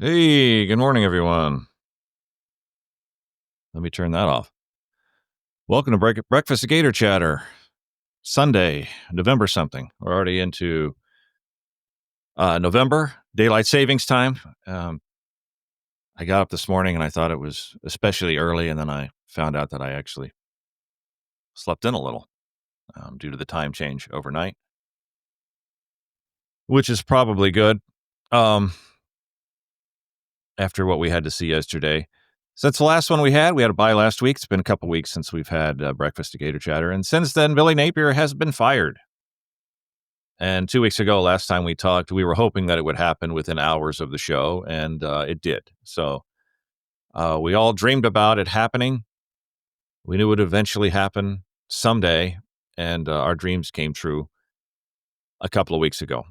Hey, good morning, everyone. Let me turn that off. Welcome to Breakfast Gatorchatter. Sunday, November something. We're already into November, daylight savings time. I got up this morning and I thought it was especially early, and then I found out that I actually slept in a little due to the time change overnight, which is probably good. Um, After what we had to see yesterday. Since the last one we had a bye last week. It's been a couple weeks since we've had Breakfast Gatorchatter, and since then, Billy Napier has been fired. And 2 weeks ago, last time we talked, we were hoping that it would happen within hours of the show, and it did. So we all dreamed about it happening. We knew it would eventually happen someday, and our dreams came true a couple of weeks ago.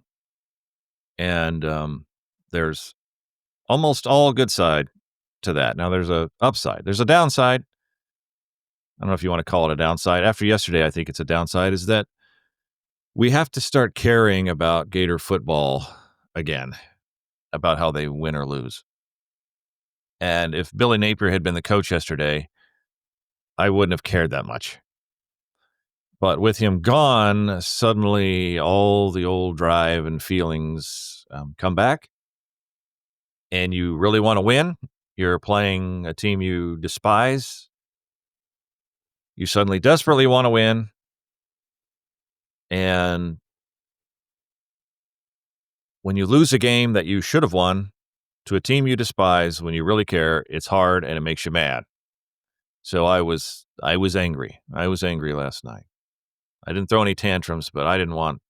And there's almost all good side to that. Now there's a upside. There's a downside. I don't know if you want to call it a downside. After yesterday, I think it's a downside, is that we have to start caring about Gator football again, about how they win or lose. And if Billy Napier had been the coach yesterday, I wouldn't have cared that much. But with him gone, suddenly all the old drive and feelings come back, and you really want to win. You're playing a team you despise. You suddenly desperately want to win. And when you lose a game that you should have won to a team you despise, when you really care, it's hard and it makes you mad. So I was angry. I was angry last night. I didn't throw any tantrums, but I didn't want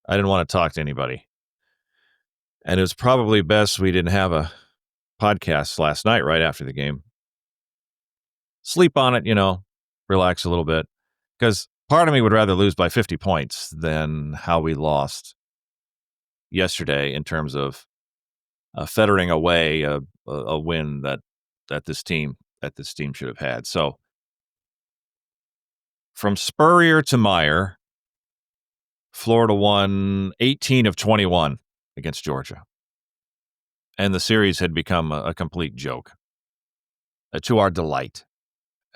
to talk to anybody. And it was probably best we didn't have a podcast last night right after the game. Sleep on it, relax a little bit. Because part of me would rather lose by 50 points than how we lost yesterday in terms of fettering away a win that this team should have had. So from Spurrier to Meyer, Florida won 18 of 21 against Georgia. And the series had become a complete joke, to our delight.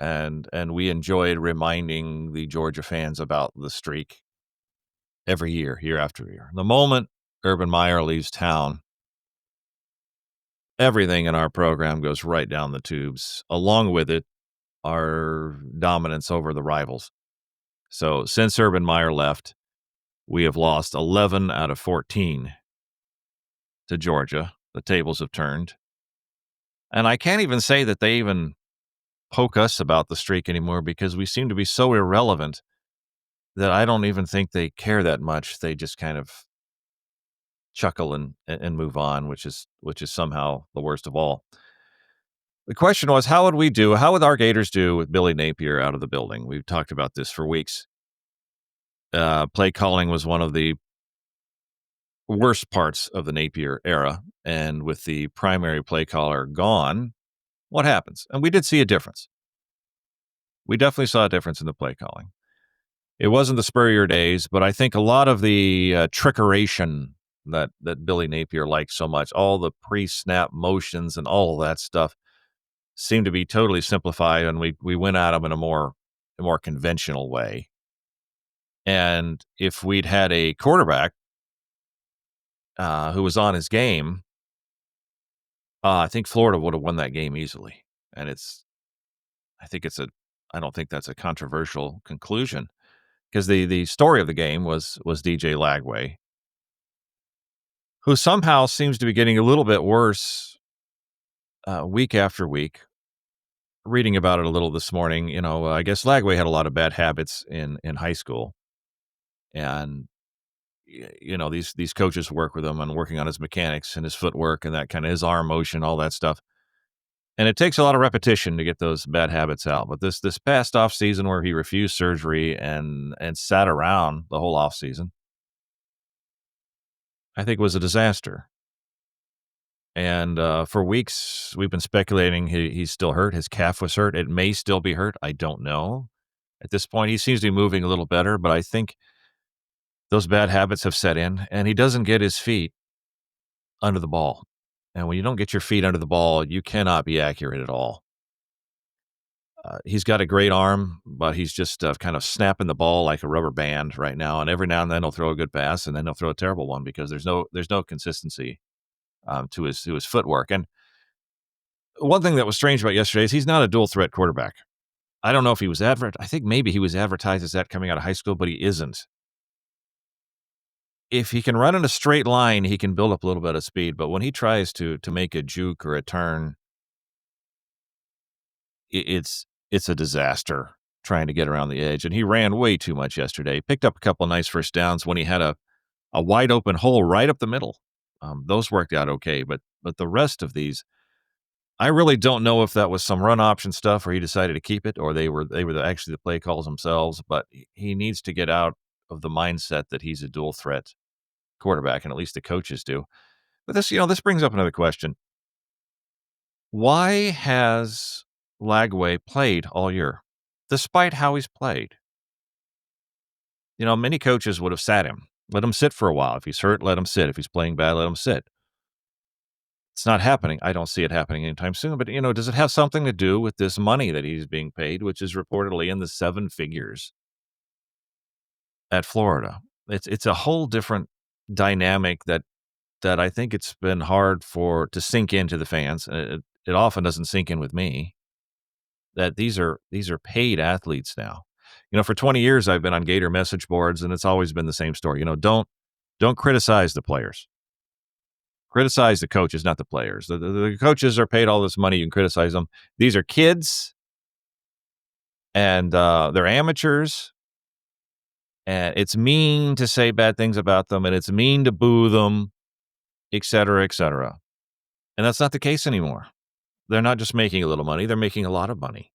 And we enjoyed reminding the Georgia fans about the streak every year, year after year. The moment Urban Meyer leaves town, everything in our program goes right down the tubes. Along with it, our dominance over the rivals. So since Urban Meyer left, we have lost 11 out of 14 to Georgia. The tables have turned. And I can't even say that they even poke us about the streak anymore, because we seem to be so irrelevant that I don't even think they care that much. They just kind of chuckle and move on, which is somehow the worst of all. The question was, how would we do? How would our Gators do with Billy Napier out of the building? We've talked about this for weeks. Play calling was one of the worst parts of the Napier era, and with the primary play caller gone, what happens? And we did see a difference. We definitely saw a difference in the play calling. It wasn't the Spurrier days, but I think a lot of the trickeration that Billy Napier liked so much, all the pre-snap motions and all of that stuff, seemed to be totally simplified, and we went at them in a more conventional way. And if we'd had a quarterback who was on his game, I think Florida would have won that game easily. And I don't think that's a controversial conclusion, because the story of the game was DJ Lagway, who somehow seems to be getting a little bit worse week after week. Reading about it a little this morning, I guess Lagway had a lot of bad habits in high school, and these coaches work with him on working on his mechanics and his footwork and that kind of his arm motion, all that stuff. And it takes a lot of repetition to get those bad habits out. But this past off season, where he refused surgery and sat around the whole off season, I think was a disaster. And for weeks, we've been speculating he's still hurt. His calf was hurt. It may still be hurt. I don't know. At this point, he seems to be moving a little better, but I think those bad habits have set in, and he doesn't get his feet under the ball. And when you don't get your feet under the ball, you cannot be accurate at all. He's got a great arm, but he's just kind of snapping the ball like a rubber band right now. And every now and then he'll throw a good pass, and then he'll throw a terrible one because there's no consistency to his footwork. And one thing that was strange about yesterday is he's not a dual threat quarterback. I don't know if he was I think maybe he was advertised as that coming out of high school, but he isn't. If he can run in a straight line, he can build up a little bit of speed. But when he tries to make a juke or a turn, it's a disaster trying to get around the edge. And he ran way too much yesterday. Picked up a couple nice first downs when he had a wide open hole right up the middle. Those worked out okay, but the rest of these, I really don't know if that was some run option stuff or he decided to keep it, or they were actually the play calls themselves. But he needs to get out of the mindset that he's a dual threat quarterback, and at least the coaches do. But this brings up another question. Why has Lagway played all year, despite how he's played? Many coaches would have sat him, let him sit for a while. If he's hurt, let him sit. If he's playing bad, let him sit. It's not happening. I don't see it happening anytime soon. But, does it have something to do with this money that he's being paid, which is reportedly in the seven figures at Florida? It's a whole different dynamic that I think it's been hard to sink into the fans. It often doesn't sink in with me that these are paid athletes now. For 20 years I've been on Gator message boards, and it's always been the same story. Don't criticize the players. Criticize the coaches, not the players. The coaches are paid all this money. You can criticize them. These are kids, and they're amateurs, and it's mean to say bad things about them, and it's mean to boo them, et cetera, et cetera. And that's not the case anymore. They're not just making a little money. They're making a lot of money.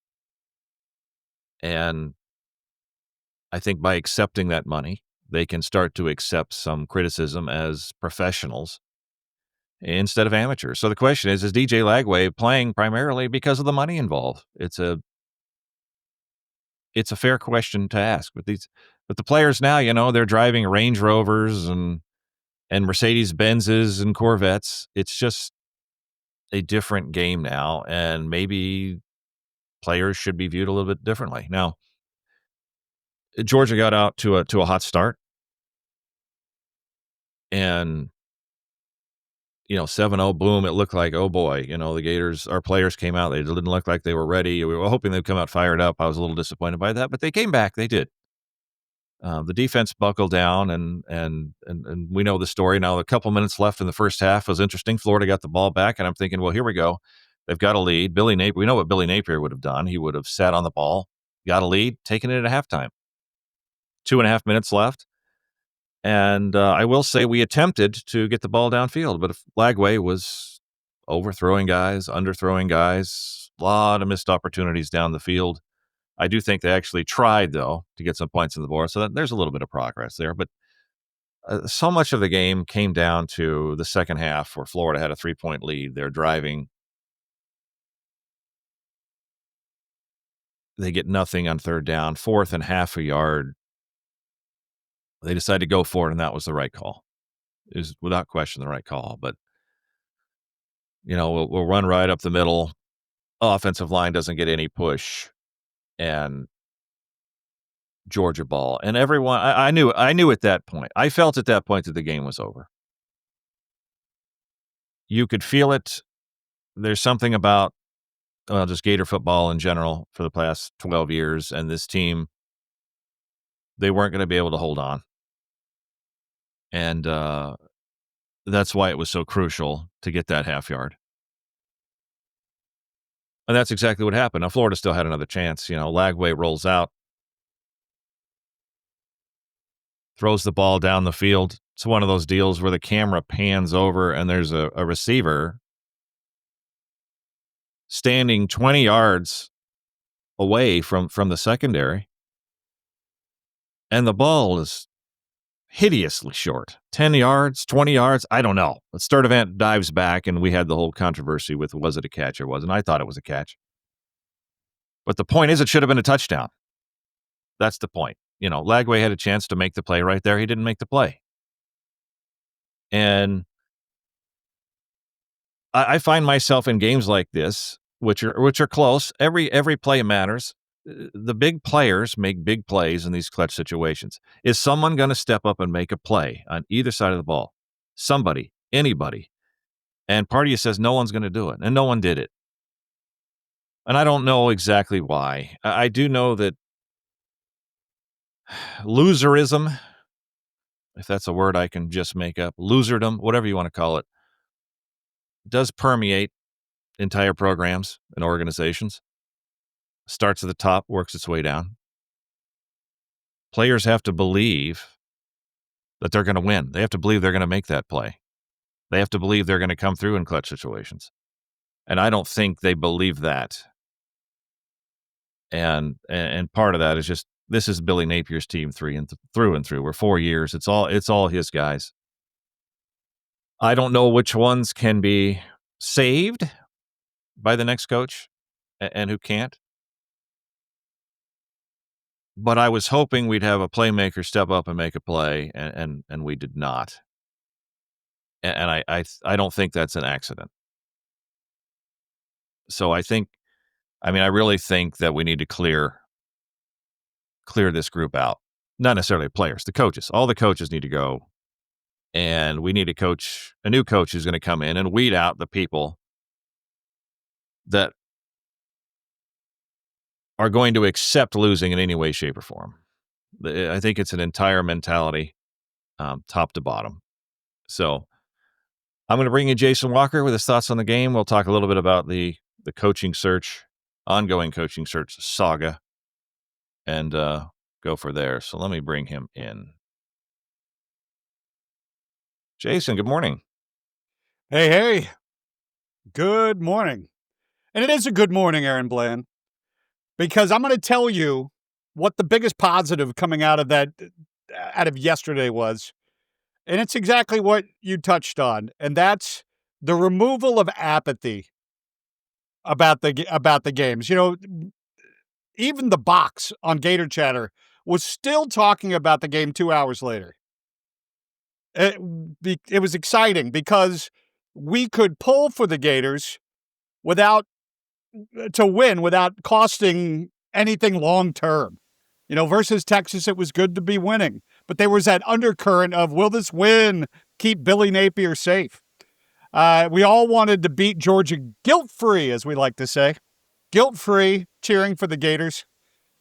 And I think by accepting that money, they can start to accept some criticism as professionals instead of amateurs. So the question is DJ Lagway playing primarily because of the money involved? It's a fair question to ask. But the players now, they're driving Range Rovers and Mercedes Benzes and Corvettes. It's just a different game now, and maybe players should be viewed a little bit differently. Now, Georgia got out to a hot start, and 7-0, boom, it looked like, oh boy, the Gators, our players came out. They didn't look like they were ready. We were hoping they'd come out fired up. I was a little disappointed by that, but they came back. They did. The defense buckled down, and we know the story. Now, a couple minutes left in the first half was interesting. Florida got the ball back, and I'm thinking, well, here we go. They've got a lead. Billy Napier, we know what Billy Napier would have done. He would have sat on the ball, got a lead, taken it at halftime. 2.5 minutes left. And I will say we attempted to get the ball downfield, but if Lagway was overthrowing guys, underthrowing guys, a lot of missed opportunities down the field. I do think they actually tried, though, to get some points on the board, so there's a little bit of progress there. But so much of the game came down to the second half where Florida had a 3-point lead. They're driving. They get nothing on third down, fourth and half a yard. They decided to go for it, and that was the right call. It was without question the right call. But, we'll run right up the middle. Offensive line doesn't get any push, and Georgia ball. And everyone, I knew at that point. I felt at that point that the game was over. You could feel it. There's something about just Gator football in general for the past 12 years, and this team, they weren't going to be able to hold on. And that's why it was so crucial to get that half yard. And that's exactly what happened. Now, Florida still had another chance. Lagway rolls out, throws the ball down the field. It's one of those deals where the camera pans over and there's a receiver standing 20 yards away from the secondary. And the ball is hideously short. 10 yards, 20 yards, I don't know. But Sturdivant dives back, and we had the whole controversy with was it a catch or wasn't. I thought it was a catch. But the point is it should have been a touchdown. That's the point. Lagway had a chance to make the play right there. He didn't make the play. And I find myself in games like this, which are close. Every play matters. The big players make big plays in these clutch situations. Is someone going to step up and make a play on either side of the ball? Somebody, anybody. And part of you says no one's going to do it, and no one did it. And I don't know exactly why. I do know that loserism, if that's a word I can just make up, loserdom, whatever you want to call it, does permeate entire programs and organizations. Starts at the top, works its way down. Players have to believe that they're going to win. They have to believe they're going to make that play. They have to believe they're going to come through in clutch situations. And I don't think they believe that. And part of that is just, this is Billy Napier's team through and through. We're 4 years. It's all his guys. I don't know which ones can be saved by the next coach and who can't. But I was hoping we'd have a playmaker step up and make a play, and we did not. And I don't think that's an accident. So I really think that we need to clear this group out. Not necessarily players, the coaches. All the coaches need to go. And we need a new coach who's going to come in and weed out the people that are going to accept losing in any way, shape, or form. I think it's an entire mentality, top to bottom. So I'm going to bring in Jason Walker with his thoughts on the game. We'll talk a little bit about the coaching search, ongoing coaching search saga, and go for there. So let me bring him in. Jason, good morning. Hey. Good morning. And it is a good morning, Aaron Bland, because I'm going to tell you what the biggest positive coming out of yesterday was. And it's exactly what you touched on, and that's the removal of apathy about the games. Even the box on Gatorchatter was still talking about the game 2 hours later. It was exciting because we could pull for the Gators to win without costing anything long term. Versus Texas, it was good to be winning. But there was that undercurrent of, will this win keep Billy Napier safe? We all wanted to beat Georgia guilt-free, as we like to say. Guilt-free, cheering for the Gators.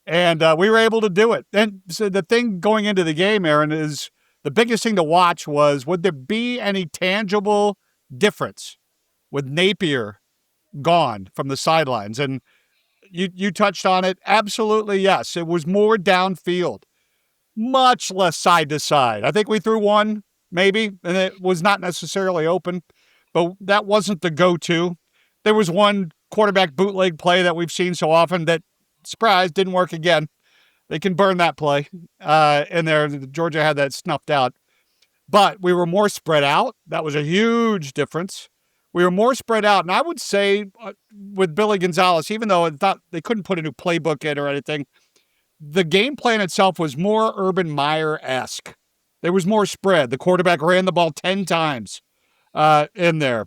And we were able to do it. And so the thing going into the game, Aaron, is the biggest thing to watch was, would there be any tangible difference with Napier gone from the sidelines? And you touched on it. Absolutely, yes. It was more downfield, much less side to side. I think we threw one, maybe, and it was not necessarily open, but that wasn't the go-to. There was one quarterback bootleg play that we've seen so often that, surprise, didn't work again. They can burn that play in there. Georgia had that snuffed out. But we were more spread out. That was a huge difference. We were more spread out. And I would say with Billy Gonzalez, even though they couldn't put a new playbook in or anything, the game plan itself was more Urban Meyer-esque. There was more spread. The quarterback ran the ball 10 times in there.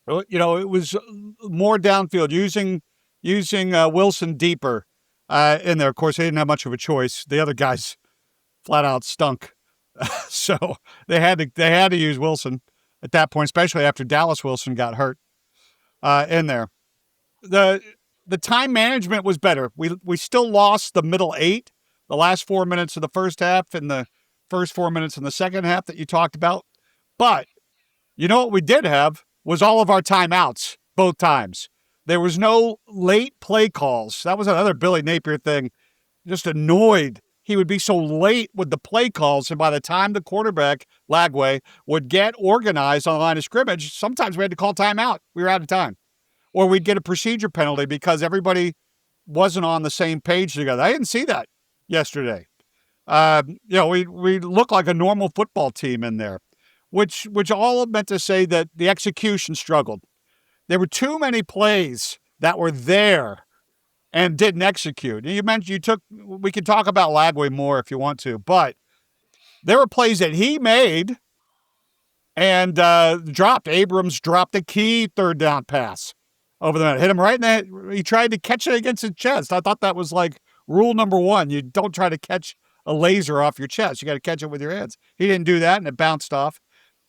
It was more downfield, using Wilson deeper in there. Of course, they didn't have much of a choice. The other guys flat out stunk. So they had to use Wilson at that point, especially after Dallas Wilson got hurt in there. The time management was better. We still lost the middle 8, the last 4 minutes of the first half and the first 4 minutes in the second half that you talked about. But what we did have was all of our timeouts both times. There was no late play calls. That was another Billy Napier thing. Just annoyed he would be so late with the play calls, and by the time the quarterback, Lagway, would get organized on the line of scrimmage, sometimes we had to call timeout. We were out of time. Or we'd get a procedure penalty because everybody wasn't on the same page together. I didn't see that yesterday. We looked like a normal football team in there, which all meant to say that the execution struggled. There were too many plays that were there and didn't execute. You mentioned we can talk about Lagway more if you want to, but there were plays that he made and dropped. Abrams dropped a key third down pass over the middle. Hit him right in the. He tried to catch it against his chest. I thought that was like rule number one. You don't try to catch a laser off your chest. You got to catch it with your hands. He didn't do that, and it bounced off.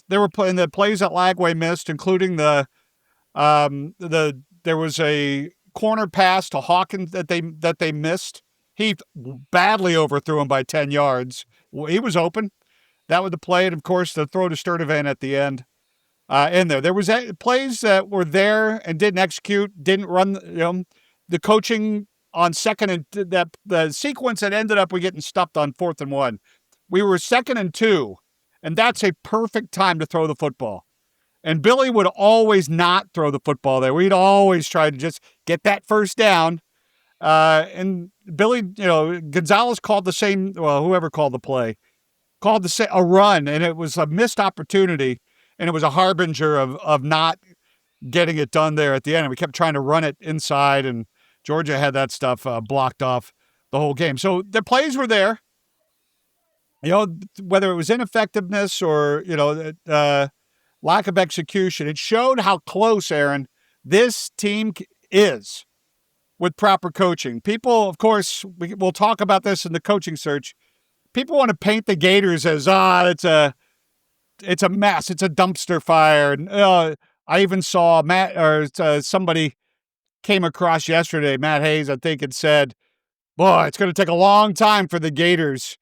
They were playing the plays that Lagway missed, including there was a corner pass to Hawkins that they missed. He badly overthrew him by 10 yards. He was open. That was the play, and of course the throw to Sturdivant at the end. In there was plays that were there and didn't execute, didn't run. The coaching on second and that the sequence that ended up we getting stuffed on 4th and 1. We were 2nd and 2, and that's a perfect time to throw the football. And Billy would always not throw the football there. We'd always try to just get that first down. And Billy, Gonzalez called the same. Well, whoever called the play called a run, and it was a missed opportunity, and it was a harbinger of not getting it done there at the end. And we kept trying to run it inside, and Georgia had that stuff blocked off the whole game. So the plays were there. Whether it was ineffectiveness or lack of execution, it showed how close, Aaron, this team is with proper coaching. People, of course, we'll talk about this in the coaching search. People want to paint the Gators as it's a mess, it's a dumpster fire. I even saw somebody came across yesterday, Matt Hayes, I think, and said, "Boy, it's going to take a long time for the Gators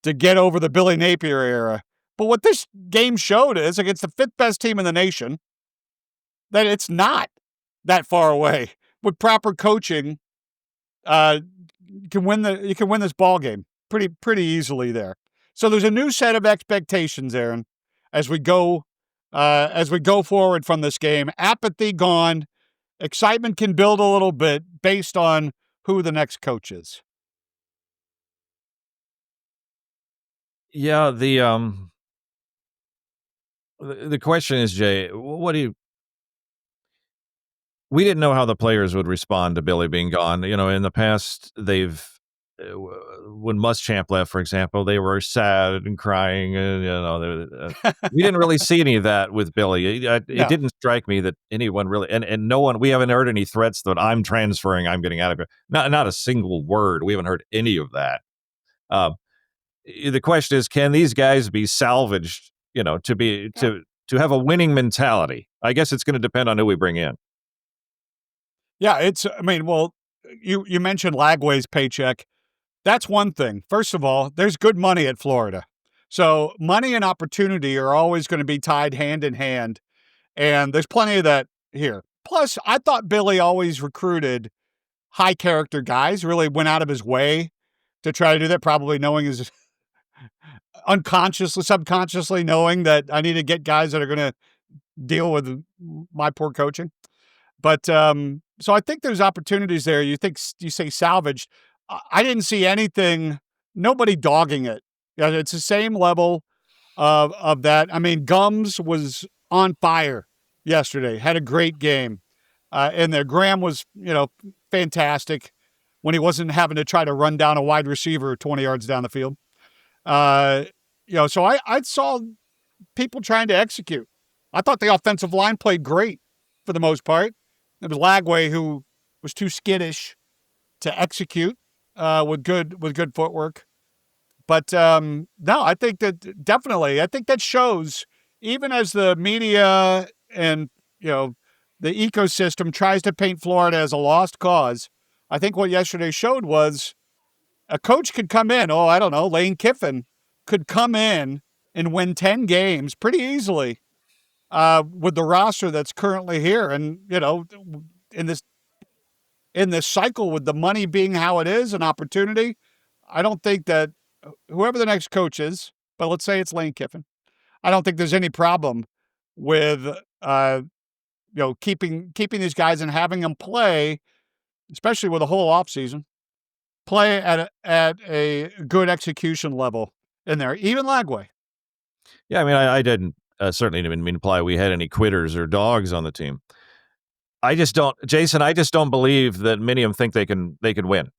to get over the Billy Napier era." But what this game showed is, against the 5th best team in the nation, that it's not that far away. With proper coaching, you can win this ball game pretty easily there. So there's a new set of expectations, Aaron, as we go forward from this game. Apathy gone, excitement can build a little bit based on who the next coach is. Yeah, the question is, Jay, we didn't know how the players would respond to Billy being gone. In the past, when Muschamp left, for example, they were sad and crying. We didn't really see any of that with Billy. It didn't strike me that anyone really, and no one, we haven't heard any threats that I'm transferring, I'm getting out of here. Not a single word. We haven't heard any of that. The question is, can these guys be salvaged, to have a winning mentality? I guess it's going to depend on who we bring in. Yeah, you mentioned Lagway's paycheck. That's one thing. First of all, there's good money at Florida. So money and opportunity are always going to be tied hand in hand. And there's plenty of that here. Plus, I thought Billy always recruited high character guys, really went out of his way to try to do that, probably knowing his subconsciously knowing that I need to get guys that are going to deal with my poor coaching. But so I think there's opportunities there. You say salvaged. I didn't see anything, nobody dogging it. It's the same level of that. Gums was on fire yesterday, had a great game. And there, Graham was, fantastic when he wasn't having to try to run down a wide receiver 20 yards down the field. So I saw people trying to execute. I thought the offensive line played great for the most part. It was Lagway who was too skittish to execute with good footwork. But no, I think that shows, even as the media and the ecosystem tries to paint Florida as a lost cause, I think what yesterday showed was a coach could come in. I don't know, Lane Kiffin could come in and win 10 games pretty easily with the roster that's currently here. And, in this cycle with the money being how it is, an opportunity, I don't think that whoever the next coach is, but let's say it's Lane Kiffin, I don't think there's any problem with, keeping these guys and having them play, especially with a whole offseason, play at a good execution level in there, even Lagway. Yeah, I didn't certainly didn't mean to imply we had any quitters or dogs on the team. I just don't, Jason. I just don't believe that many of them think they can win.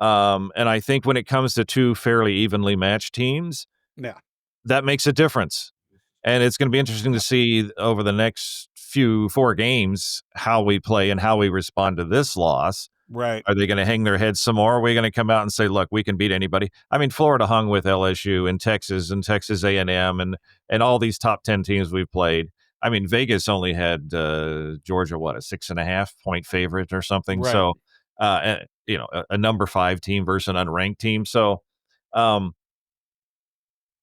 And I think when it comes to two fairly evenly matched teams, yeah, that makes a difference. And it's going to be interesting to see over the next 4 games how we play and how we respond to this loss. Right. Are they going to hang their heads some more? Are we going to come out and say, "Look, we can beat anybody"? I mean, Florida hung with LSU and Texas A&M and all these top 10 teams we've played. I mean, Vegas only had Georgia, what, a 6.5-point favorite or something. Right. So, a number 5 team versus an unranked team. So, um,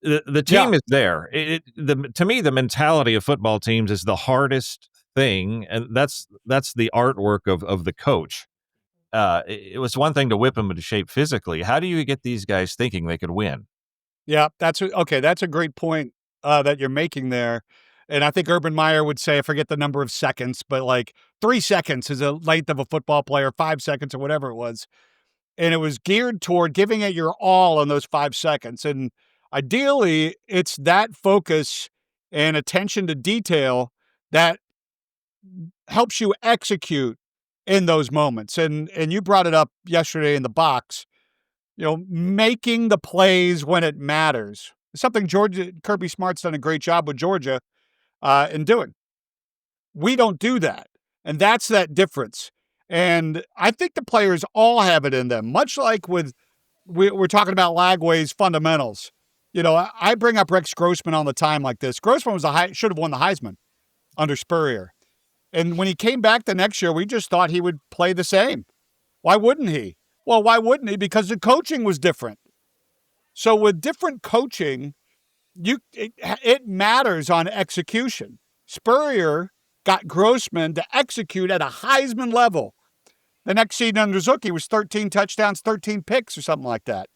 the Yeah. team is there. To me, the mentality of football teams is the hardest thing, and that's the artwork of the coach. It was one thing to whip them into shape physically. How do you get these guys thinking they could win? Yeah, okay, that's a great point, that you're making there, and I think Urban Meyer would say, I forget the number of seconds, but, like, 3 seconds is the length of a football player, 5 seconds or whatever it was, and it was geared toward giving it your all in those 5 seconds, and ideally, it's that focus and attention to detail that helps you execute in those moments, and you brought it up yesterday in the box, making the plays when it matters. Something Kirby Smart's done a great job with Georgia in doing. We don't do that, and that's that difference. And I think the players all have it in them, much like we're talking about Lagway's fundamentals. I bring up Rex Grossman all the time like this. Grossman should have won the Heisman under Spurrier, and when he came back the next year, we just thought he would play the same. Why wouldn't he? Well, why wouldn't he? Because the coaching was different. So with different coaching, it matters on execution. Spurrier got Grossman to execute at a Heisman level. The next season under Zucchi was 13 touchdowns, 13 picks, or something like that.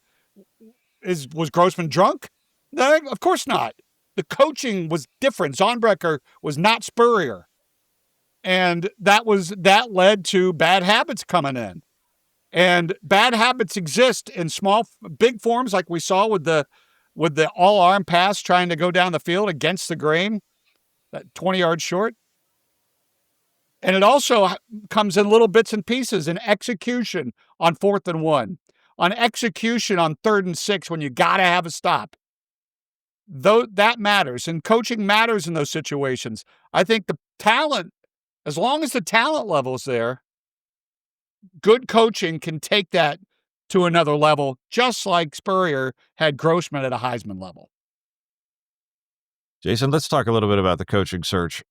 Was Grossman drunk? No, of course not. The coaching was different. Zonbrecker was not Spurrier, and that led to bad habits coming in. And bad habits exist in big forms, like we saw with the all-arm pass trying to go down the field against the grain, that 20 yards short. And it also comes in little bits and pieces in execution on 4th and 1, on execution on 3rd and 6 when you got to have a stop. Though that matters, and coaching matters in those situations. I think the talent, as long as the talent level's there, good coaching can take that to another level, just like Spurrier had Grossman at a Heisman level. Jason, let's talk a little bit about the coaching search.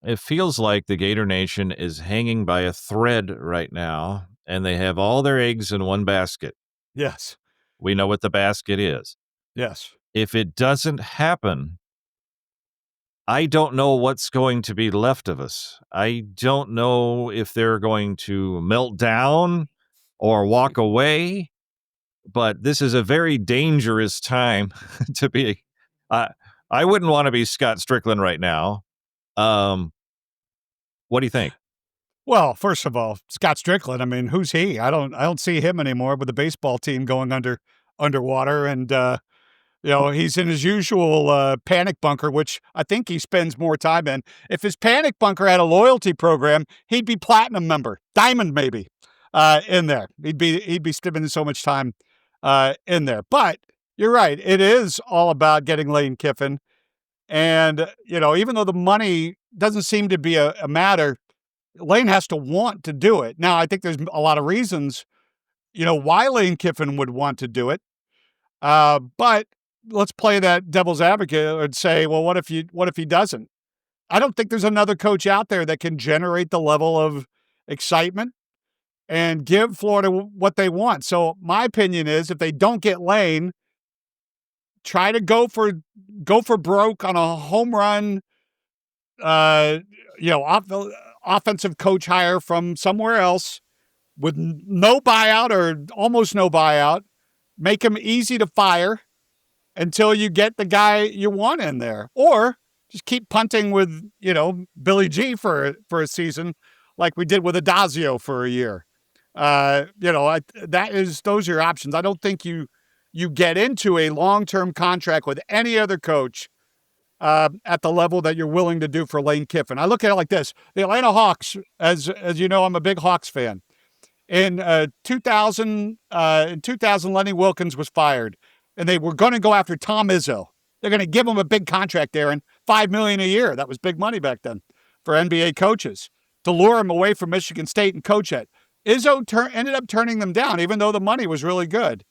It feels like the Gator Nation is hanging by a thread right now, and they have all their eggs in one basket. Yes. We know what the basket is. Yes. If it doesn't happen, I don't know what's going to be left of us. I don't know if they're going to melt down or walk away, but this is a very dangerous time to be. I wouldn't want to be Scott Strickland right now. What do you think? Well, first of all, Scott Strickland, I mean, who's he? I don't see him anymore with the baseball team going underwater, and he's in his usual panic bunker, which I think he spends more time in. If his panic bunker had a loyalty program, he'd be platinum member, diamond maybe, in there. He'd be spending so much time in there. But you're right, it is all about getting Lane Kiffin, and even though the money doesn't seem to be a matter, Lane has to want to do it. Now, I think there's a lot of reasons, why Lane Kiffin would want to do it. But let's play that devil's advocate and say, well, what if he doesn't? I don't think there's another coach out there that can generate the level of excitement and give Florida what they want. So my opinion is, if they don't get Lane, try to go for broke on a home run, offensive coach hire from somewhere else with no buyout or almost no buyout. Make him easy to fire until you get the guy you want in there, or just keep punting with Billy G for a season, like we did with Adazio for a year. Those are your options. I don't think you get into a long-term contract with any other coach at the level that you're willing to do for Lane Kiffin. I look at it like this: the Atlanta Hawks, as you know, I'm a big Hawks fan. In 2000, Lenny Wilkens was fired, and they were going to go after Tom Izzo. They're going to give him a big contract, Aaron, $5 million a year. That was big money back then for NBA coaches to lure him away from Michigan State and coach at. Izzo ended up turning them down, even though the money was really good.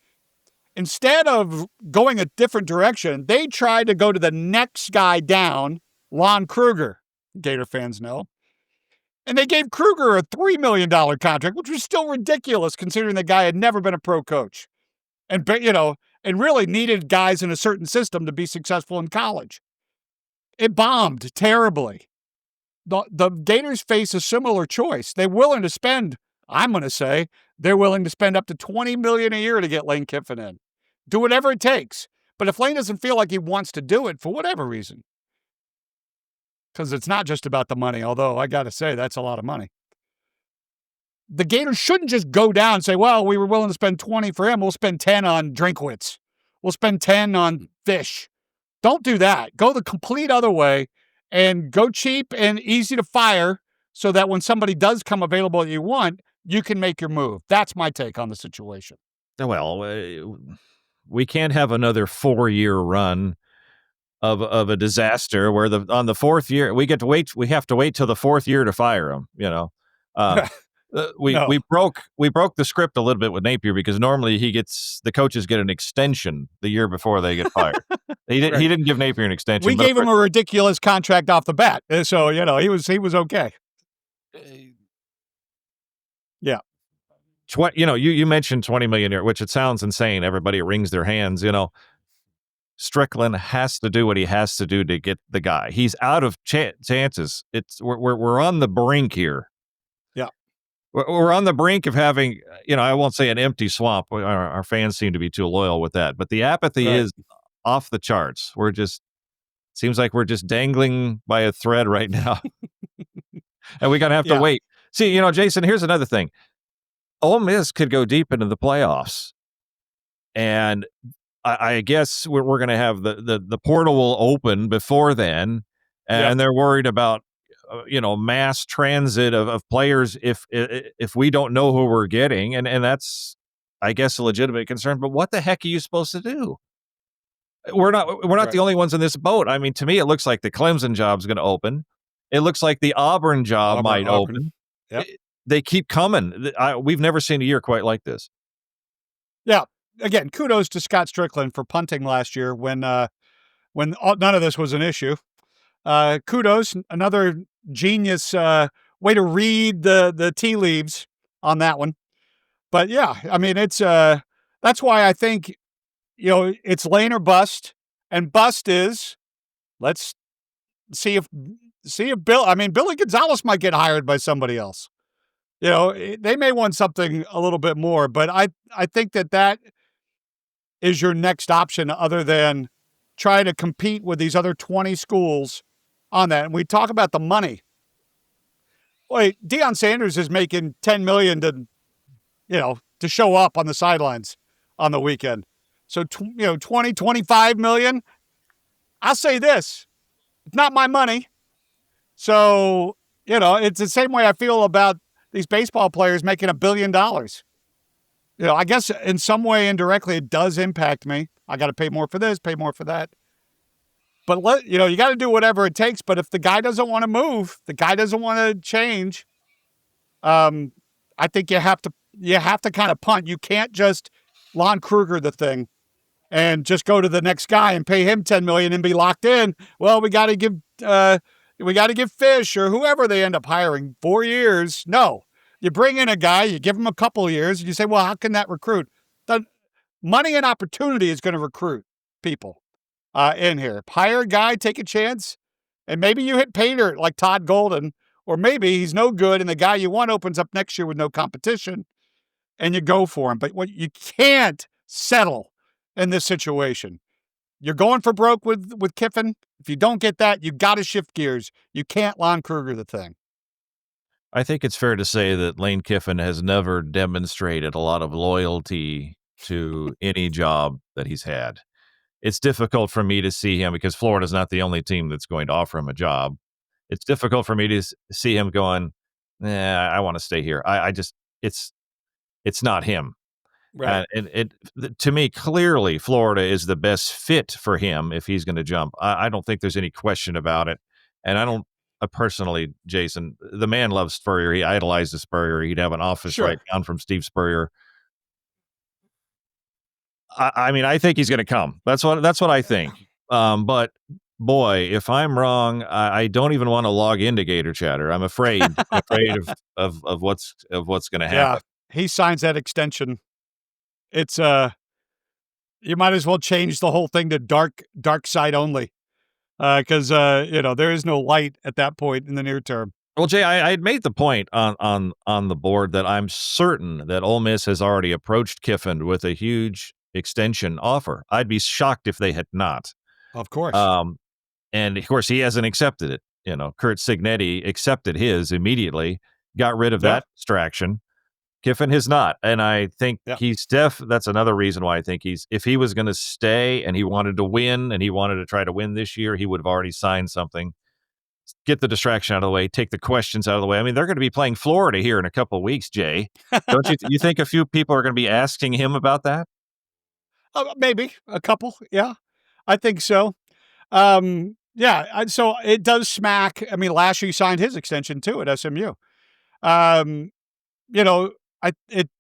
Instead of going a different direction, they tried to go to the next guy down, Lon Kruger. Gator fans know. And they gave Kruger a $3 million contract, which was still ridiculous considering the guy had never been a pro coach. And, and really needed guys in a certain system to be successful in college. It bombed terribly. The Gators face a similar choice. They're willing to spend, I'm going to say, they're willing to spend up to $20 million a year to get Lane Kiffin in. Do whatever it takes. But if Lane doesn't feel like he wants to do it for whatever reason, because it's not just about the money, although I got to say that's a lot of money. The Gators shouldn't just go down and say, well, we were willing to spend 20 for him. We'll spend 10 on Drinkwitz. We'll spend 10 on Fish. Don't do that. Go the complete other way and go cheap and easy to fire so that when somebody does come available that you want, you can make your move. That's my take on the situation. Well, we can't have another 4-year run of a disaster where on the fourth year we have to wait till the fourth year to fire him. We broke the script a little bit with Napier because normally the coaches get an extension the year before they get fired. He didn't give Napier an extension. We gave him a ridiculous contract off the bat, so he was okay. Yeah. You mentioned $20 million, which it sounds insane. Everybody wrings their hands. Strickland has to do what he has to do to get the guy. He's out of chances. We're on the brink here. Yeah, we're on the brink of having, I won't say an empty swamp. Our fans seem to be too loyal with that, but the apathy is off the charts. Seems like we're just dangling by a thread right now, and we're gonna have to wait. See, Jason, here's another thing. Ole Miss could go deep into the playoffs, and I guess we're going to have the portal will open before then, and they're worried about mass transit of players if we don't know who we're getting, and that's, I guess, a legitimate concern. But what the heck are you supposed to do? We're not the only ones in this boat. I mean, to me, it looks like the Clemson job's going to open. It looks like the Auburn job might open. Yep. They keep coming. We've never seen a year quite like this. Yeah. Again, kudos to Scott Strickland for punting last year when none of this was an issue. Kudos, another genius way to read the tea leaves on that one. But yeah, I mean, it's that's why I think it's Lane or bust, and bust is let's see if Billy Gonzalez might get hired by somebody else. They may want something a little bit more, but I think that is your next option other than try to compete with these other 20 schools on that. And we talk about the money. Wait, Deion Sanders is making $10 million to show up on the sidelines on the weekend. So, 20, 25 million. I'll say this, it's not my money. So, it's the same way I feel about these baseball players making $1 billion. I guess in some way indirectly it does impact me. I got to pay more for this, pay more for that. But you got to do whatever it takes. But if the guy doesn't want to move, the guy doesn't want to change, I think you have to kind of punt. You can't just Lon Kruger the thing and just go to the next guy and pay him $10 million and be locked in. Well, we got to give Fish or whoever they end up hiring 4 years. No. You bring in a guy, you give him a couple of years, and you say, well, how can that recruit? The money and opportunity is going to recruit people in here. Hire a guy, take a chance, and maybe you hit pay dirt like Todd Golden, or maybe he's no good, and the guy you want opens up next year with no competition, and you go for him. But you can't settle in this situation. You're going for broke with Kiffin. If you don't get that, you got to shift gears. You can't Lon Kruger the thing. I think it's fair to say that Lane Kiffin has never demonstrated a lot of loyalty to any job that he's had. It's difficult for me to see him because Florida's not the only team that's going to offer him a job. It's difficult for me to see him going, I want to stay here. It's not him. Right. And to me, clearly, Florida is the best fit for him if he's going to jump. I don't think there's any question about it. And I don't personally, Jason, the man loves Spurrier. He idolizes Spurrier. He'd have an office right Sure. down from Steve Spurrier. I mean, I think he's going to come. That's what I think. But boy, if I'm wrong, I don't even want to log into Gatorchatter. I'm afraid. I'm afraid of what's going to Yeah. happen. He signs that extension. It's you might as well change the whole thing to dark side only. Because there is no light at that point in the near term. Well, Jay, I had made the point on the board that I'm certain that Ole Miss has already approached Kiffin with a huge extension offer. I'd be shocked if they had not. Of course. Um, and of course, he hasn't accepted it. Kurt Signetti accepted his immediately, got rid of Yeah. that distraction. Kiffin has not, and I think Yeah. that's another reason why I think if he was going to stay and he wanted to win and he wanted to try to win this year, he would have already signed something. Get the distraction out of the way, take the questions out of the way. I mean, they're going to be playing Florida here in a couple of weeks, Jay. Don't you think a few people are going to be asking him about that? Maybe a couple. Yeah, I think so. Yeah. So it does smack. I mean, last year he signed his extension too at SMU. Um, you know,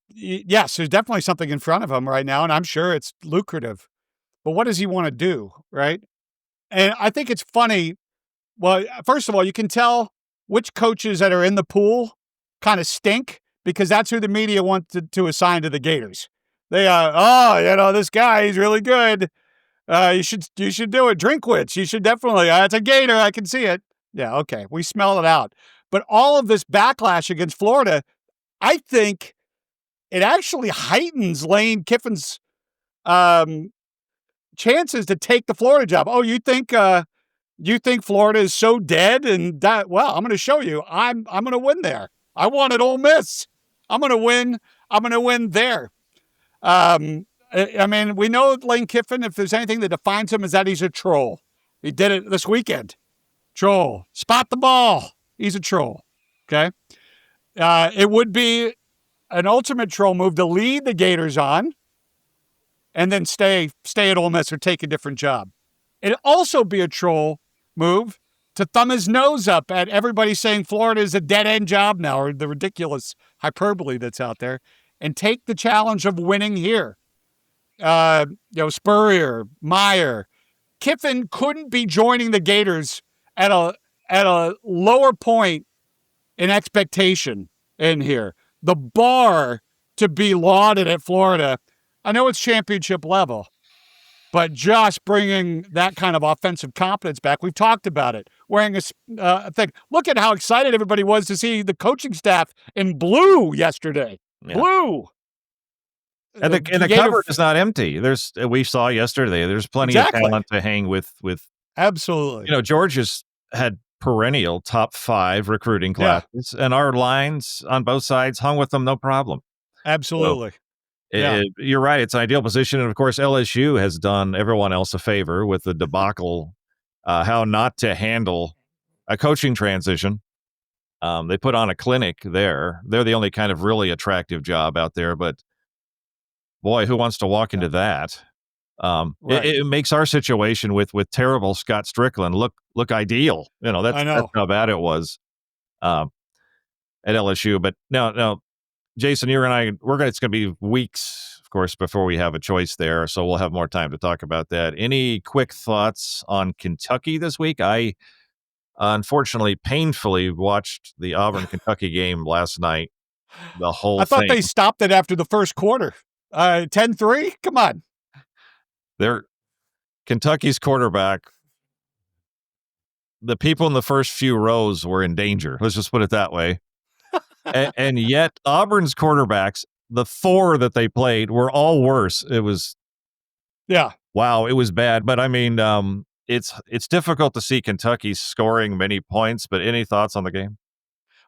yes, there's definitely something in front of him right now, and I'm sure it's lucrative. But what does he want to do, right? And I think it's funny. Well, first of all, you can tell which coaches that are in the pool kind of stink because that's who the media wants to assign to the Gators. They this guy, he's really good. You should do it. Drinkwitz, you should definitely. It's a Gator. I can see it. Yeah, okay, we smell it out. But all of this backlash against Florida, I think it actually heightens Lane Kiffin's chances to take the Florida job. Oh, you think Florida is so dead and that? Well, I'm going to show you. I'm going to win there. I wanted Ole Miss. I'm going to win. I'm going to win there. I mean, we know Lane Kiffin. If there's anything that defines him, is that he's a troll. He did it this weekend. Troll. Spot the ball. He's a troll. Okay. It would be an ultimate troll move to lead the Gators on, and then stay at Ole Miss or take a different job. It'd also be a troll move to thumb his nose up at everybody saying Florida is a dead-end job now, or the ridiculous hyperbole that's out there, and take the challenge of winning here. Spurrier, Meyer, Kiffin couldn't be joining the Gators at a lower point in expectation in here. The bar to be lauded at Florida, I know it's championship level, but just bringing that kind of offensive confidence back, we've talked about it. Wearing a thing. Look at how excited everybody was to see the coaching staff in blue yesterday. Yeah. Blue. And the cupboard is not empty. We saw yesterday. There's plenty of talent to hang with. Absolutely. Georgia's had perennial top 5 recruiting classes, and our lines on both sides hung with them no problem. Absolutely. So, you're right. It's an ideal position. And of course, LSU has done everyone else a favor with the debacle, how not to handle a coaching transition. They put on a clinic there. They're the only kind of really attractive job out there. But boy, who wants to walk into that? Right. It makes our situation with terrible Scott Strickland look ideal. That's how bad it was at LSU. But no, Jason, you and I, it's going to be weeks, of course, before we have a choice there. So we'll have more time to talk about that. Any quick thoughts on Kentucky this week? I unfortunately painfully watched the Auburn-Kentucky game last night. The whole thing. I thought they stopped it after the first quarter. 10-3? Come on. Kentucky's quarterback, the people in the first few rows were in danger. Let's just put it that way. and yet Auburn's quarterbacks, the 4 that they played, were all worse. It was, wow, it was bad. But I mean, it's difficult to see Kentucky scoring many points. But any thoughts on the game?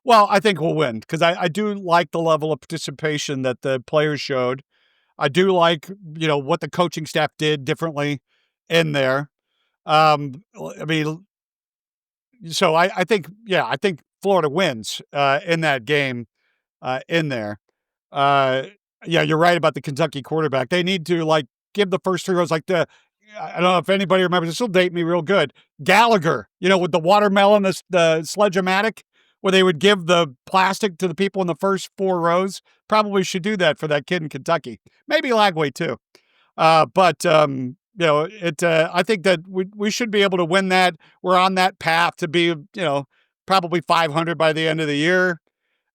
Well, I think we'll win because I do like the level of participation that the players showed. I do like, what the coaching staff did differently in there. I mean, so I think Florida wins in that game in there. Yeah, you're right about the Kentucky quarterback. They need to like give the first 3 rows like the I don't know if anybody remembers. This will date me real good. Gallagher, with the watermelon, the sledge-o-matic, where they would give the plastic to the people in the first 4 rows. Probably should do that for that kid in Kentucky. Maybe Lagway too. But I think that we should be able to win that. We're on that path to be, probably 500 by the end of the year.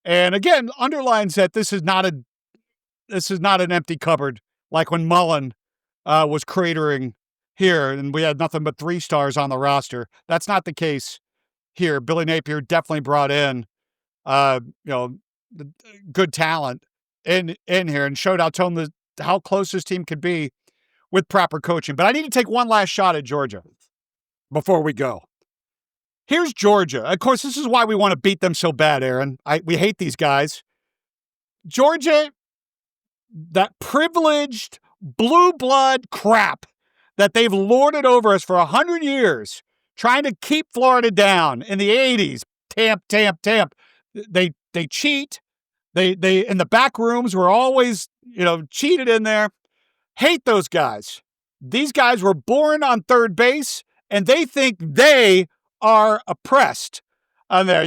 And again, underlines that this is not an empty cupboard like when Mullen was cratering here and we had nothing but 3 stars on the roster. That's not the case here. Billy Napier definitely brought in, uh, you know, good talent in here and showed how close this team could be with proper coaching. But I need to take one last shot at Georgia before we go. Here's Georgia. Of course, this is why we want to beat them so bad, Aaron. We hate these guys. Georgia, that privileged blue blood crap that they've lorded over us for 100 years, trying to keep Florida down in the 80s. Tamp. They cheat. They in the back rooms were always, cheated in there. Hate those guys. These guys were born on third base, and they think they are oppressed on there.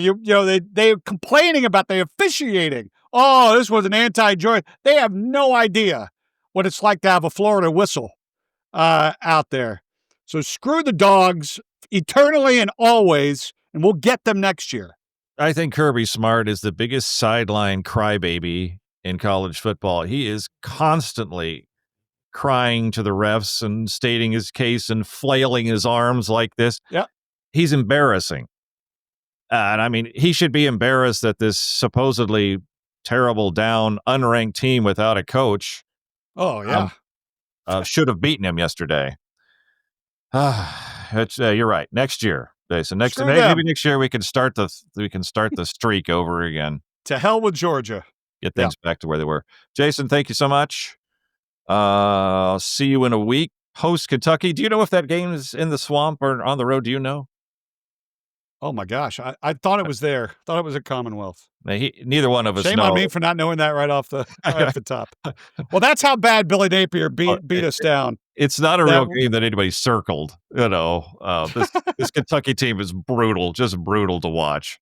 They're complaining about the officiating. Oh, this was an anti-Georgia. They have no idea what it's like to have a Florida whistle out there. So screw the dogs eternally and always, and we'll get them next year. I think Kirby Smart is the biggest sideline crybaby in college football. He is constantly crying to the refs and stating his case and flailing his arms like this. Yeah. He's embarrassing. And I mean, he should be embarrassed that this supposedly terrible down, unranked team without a coach Oh, yeah. should have beaten him yesterday. You're right. Next year, Jason. Maybe next year we can start the streak over again. To hell with Georgia. Get things back to where they were. Jason, thank you so much. I'll see you in a week. Host Kentucky. Do you know if that game is in the swamp or on the road? Do you know? Oh my gosh. I thought it was there. Thought it was at Commonwealth. Neither one of us Shame know. on me for not knowing that right off the top. Well, that's how bad Billy Napier beat us down. It's not a real game that anybody circled. This Kentucky team is brutal, just brutal to watch.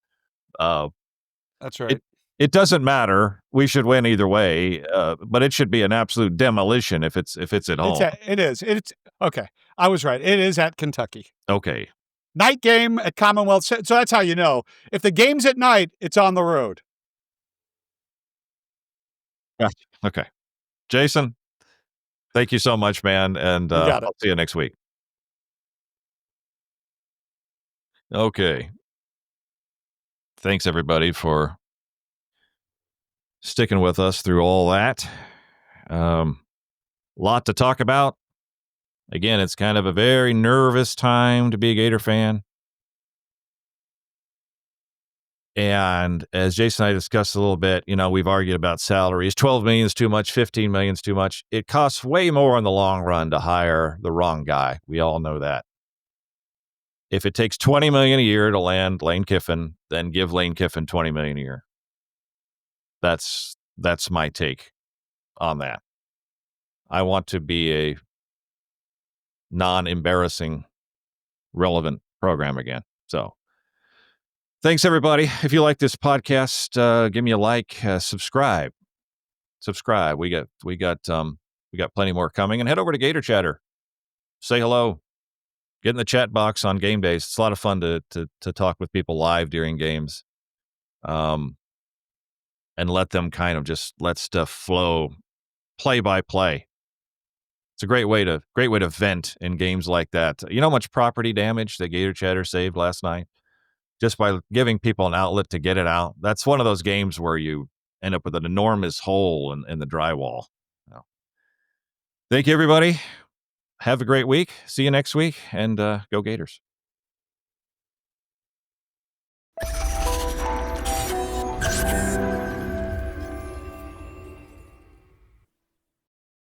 That's right. It doesn't matter. We should win either way, but it should be an absolute demolition if it's at home. It is. It's okay. I was right. It is at Kentucky. Okay. Night game at Commonwealth. So that's how you know. If the game's at night, it's on the road. Gotcha. Okay. Jason, thank you so much, man. And I'll see you next week. Okay. Thanks, everybody, for sticking with us through all that. Lot to talk about. Again, it's kind of a very nervous time to be a Gator fan. And as Jason and I discussed a little bit, we've argued about salaries. 12 million is too much. 15 million is too much. It costs way more in the long run to hire the wrong guy. We all know that. If it takes 20 million a year to land Lane Kiffin, then give Lane Kiffin 20 million a year. That's my take on that. I want to be a non-embarrassing, relevant program again. So thanks, everybody. If you like this podcast, give me a like, subscribe. We got plenty more coming, and head over to Gatorchatter. Say hello. Get in the chat box on game days. It's a lot of fun to talk with people live during games, and let them kind of just let stuff flow, play by play. It's a great way to vent in games like that. You know how much property damage that Gatorchatter saved last night? Just by giving people an outlet to get it out. That's one of those games where you end up with an enormous hole in the drywall. Thank you, everybody. Have a great week. See you next week, and go Gators.